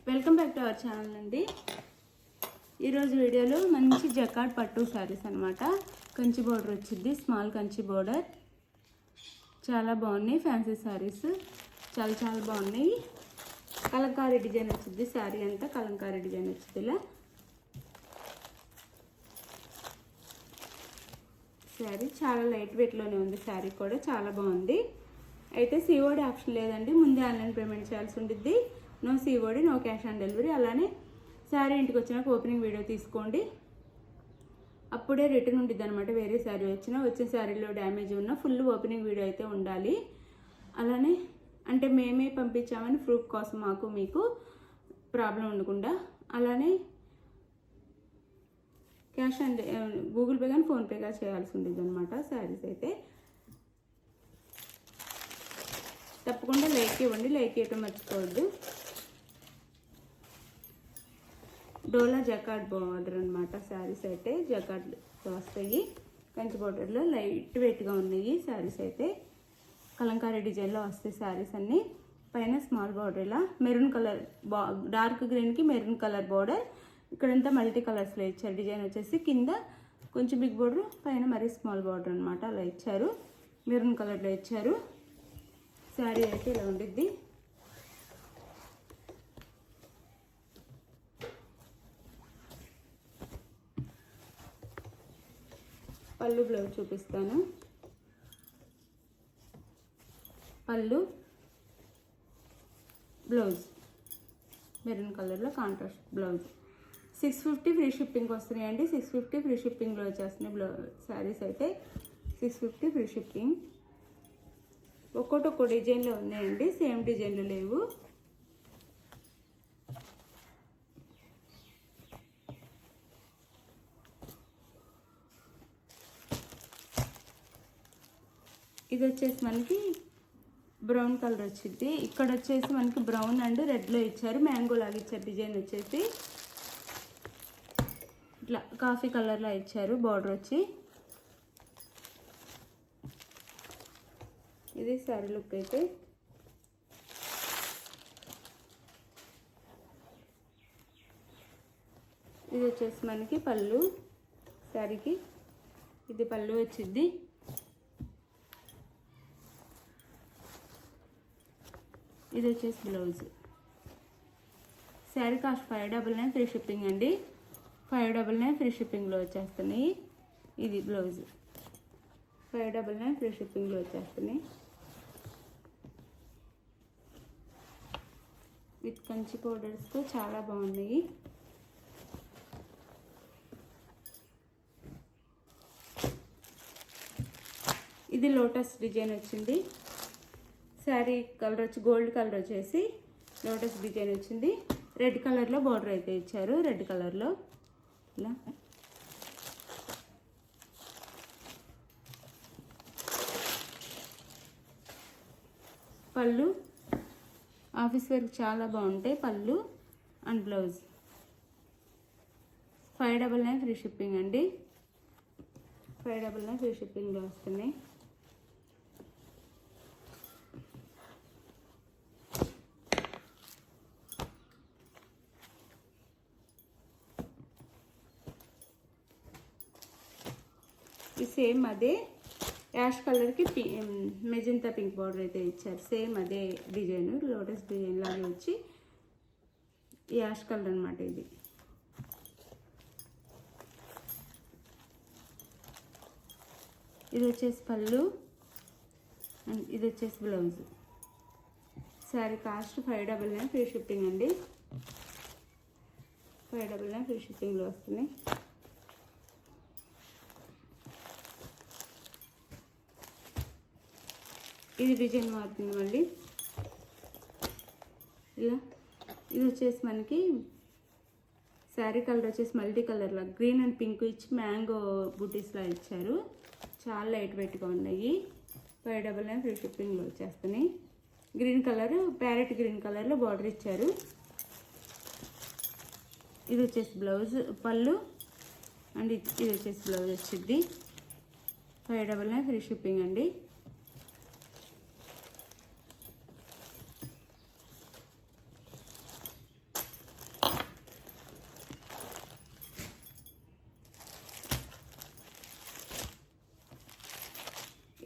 Welcome back to our channel అండి. ఈరోజు వీడియోలో మంచి జకార్డ్ పట్టు శారీస్ అనమాట. కంచి బోర్డర్ వచ్చింది, స్మాల్ కంచి బోర్డర్. చాలా బాగున్నాయి ఫ్యాన్సీ శారీస్, చాలా బాగున్నాయి. కలంకారీ డిజైన్ వచ్చింది, శారీ అంతా కలంకారీ డిజైన్ వచ్చింది. ఇలా శారీ చాలా లైట్ వెయిట్లోనే ఉంది. శారీ కూడా చాలా బాగుంది. అయితే సిఓడి ఆప్షన్ లేదండి, ముందే ఆన్లైన్ పేమెంట్ చేయాల్సి ఉంటుంది. No COD, no cash on delivery. అలానే శారీ ఇంటికి వచ్చినాక ఓపెనింగ్ వీడియో తీసుకోండి, అప్పుడే రిటర్న్ ఉంటుంది అనమాట. వేరే శారీ వచ్చిన శారీలో డ్యామేజ్ ఉన్న ఫుల్ ఓపెనింగ్ వీడియో అయితే ఉండాలి. అలానే అంటే మేమే పంపించామని ప్రూఫ్ కోసం మీకు ప్రాబ్లం ఉండకుండా. అలానే క్యాష్ ఆన్ గూగుల్ పే కానీ ఫోన్పే కానీ చేయాల్సి ఉంటుంది అనమాట. శారీస్ అయితే తప్పకుండా లైక్ ఇవ్వండి, లైక్ ఇవ్వటం మర్చిపోవద్దు. డోలా జకార్డ్ బోర్డర్ అనమాట. శారీస్ అయితే జకార్డ్ వస్తాయి, కంచి బోర్డర్లో లైట్ వెయిట్గా ఉన్నాయి. శారీస్ అయితే కలంకారీ డిజైన్లో వస్తాయి శారీస్ అన్నీ. పైన స్మాల్ బోర్డర్ ఇలా మెరూన్ కలర్, డార్క్ గ్రీన్కి మెరూన్ కలర్ బోర్డర్. ఇక్కడంతా మల్టీ కలర్స్లో ఇచ్చారు. డిజైన్ వచ్చేసి కింద కొంచెం బిగ్ బోర్డర్, పైన మరీ స్మాల్ బోర్డర్ అనమాట. అలా ఇచ్చారు, మెరూన్ కలర్లో ఇచ్చారు. శారీ అయితే ఇలా ఉండిద్ది. పళ్ళు బ్లౌజ్ చూపిస్తాను. పళ్ళు బ్లౌజ్ మెరూన్ కలర్లో కాంట్రాస్ట్ బ్లౌజ్. 650 ఫ్రీ షిప్పింగ్ వస్తున్నాయండి. 650 ఫ్రీ షిప్పింగ్లో వచ్చేస్తున్నాయి శారీస్ అయితే. 650 ఫ్రీ షిప్పింగ్. ఒక్కో డిజైన్లో ఉన్నాయండి, సేమ్ డిజైన్లు లేవు. ఇది వచ్చేసి మనకి బ్రౌన్ కలర్ వచ్చింది. ఇక్కడ వచ్చేసి మనకి బ్రౌన్ అండ్ రెడ్లో ఇచ్చారు, మ్యాంగో లాగా ఇచ్చారు. డిజైన్ వచ్చేసి ఇట్లా కాఫీ కలర్లో ఇచ్చారు. బార్డర్ వచ్చి ఇది శారీ లుక్ అయితే. ఇది వచ్చేసి మనకి పళ్ళు, శారీకి ఇది పళ్ళు వచ్చింది. ఇది వచ్చేసి blouse. Sari cost 599 free shipping అండి. 599 ఫ్రీ షిప్పింగ్లో వచ్చేస్తున్నాయి. ఇది బ్లౌజ్ 599 ఫ్రీ షిప్పింగ్లో వచ్చేస్తున్నాయి. విత్ కంచి పౌడర్స్తో చాలా బాగున్నాయి. ఇది లోటస్ డిజైన్ వచ్చింది. శారీ కలర్ వచ్చి గోల్డ్ కలర్ వచ్చేసి లోటస్ డిజైన్ వచ్చింది. రెడ్ కలర్లో బార్డర్ అయితే ఇచ్చారు, రెడ్ కలర్లో ఇలా. పళ్ళు ఆఫీస్ వర్క్ చాలా బాగుంటాయి. పళ్ళు అండ్ బ్లౌజ్ 599 ఫ్రీ షిప్పింగ్ అండి. 599 ఫ్రీ షిప్పింగ్లో వస్తున్నాయి. ఈ సేమ్ అదే యాష్ కలర్కి మెజంతా పింక్ బార్డర్ అయితే ఇచ్చారు. సేమ్ అదే డిజైన్, లోటస్ డిజైన్ లాగా వచ్చి యాష్ కలర్ అనమాట. ఇది వచ్చేసి పళ్ళు అండ్ ఇది వచ్చేసి blouse. Sari cost 599 free shipping అండి. 599 ఫ్రీ షిప్పింగ్లో వస్తున్నాయి. ఇది డిజైన్ మారుతుంది మళ్ళీ ఇలా. ఇది వచ్చేసి మనకి శారీ కలర్ వచ్చేసి మల్టీ కలర్లా గ్రీన్ అండ్ పింక్ ఇచ్చి మ్యాంగో బూటీస్లా ఇచ్చారు. చాలా లైట్ వెయిట్గా ఉన్నాయి. 599 ఫ్రీ షిప్పింగ్లో వచ్చేస్తున్నాయి. గ్రీన్ కలర్, ప్యారెట్ గ్రీన్ కలర్లో బార్డర్ ఇచ్చారు. ఇది వచ్చేసి బ్లౌజ్, పళ్ళు అండ్ ఇది వచ్చేసి బ్లౌజ్ వచ్చింది. 599 ఫ్రీ షిప్పింగ్ అండి.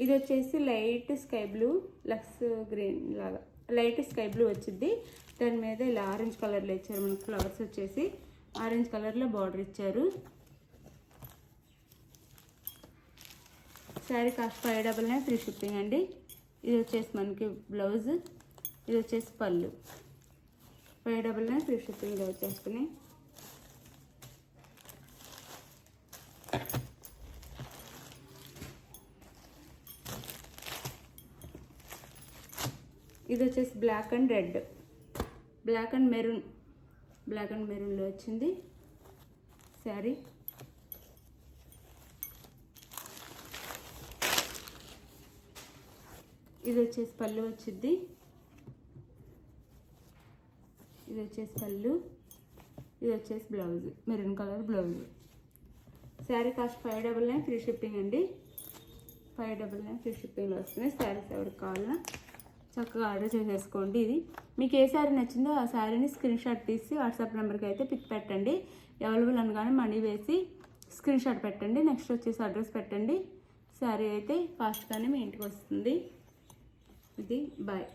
ఇది వచ్చేసి లైట్ స్కై బ్లూ, లక్స్ గ్రీన్ లాగా లైట్ స్కై బ్లూ వచ్చింది. దాని మీద ఇలా ఆరెంజ్ కలర్లో ఇచ్చారు. మనకు ఫ్లవర్స్ వచ్చేసి ఆరెంజ్ కలర్లో బార్డర్ ఇచ్చారు. శారీ కాస్ట్ 599 ఫ్రీ షిప్పింగ్ అండి. ఇది వచ్చేసి మనకి బ్లౌజ్, ఇది వచ్చేసి పళ్ళు. 599 ఫ్రీ షిప్పింగ్లో వచ్చేస్తున్నాయి. ఇది వచ్చేసి black and red, black and మెరూన్లో వచ్చింది శారీ. ఇది వచ్చేసి పళ్ళు వచ్చింది. ఇది వచ్చేసి పళ్ళు, ఇది వచ్చేసి blouse, maroon colour blouse. Sari cost 599 free shipping అండి. 599 ఫ్రీ షిప్పింగ్లో వస్తున్నాయి. శారీస్ ఎవరికి కావాలన్నా చక్కగా ఆర్డర్ చేసేసుకోండి. ఇది మీకు ఏ శారీ నచ్చిందో ఆ శారీని స్క్రీన్ షాట్ తీసి వాట్సాప్ నెంబర్కి అయితే పిక్ పెట్టండి. అవైలబుల్ అనగానే మనీ వేసి స్క్రీన్ షాట్ పెట్టండి. నెక్స్ట్ వచ్చేసి అడ్రస్ పెట్టండి. శారీ అయితే ఫాస్ట్గానే మీ ఇంటికి వస్తుంది. ఇది బాయ్.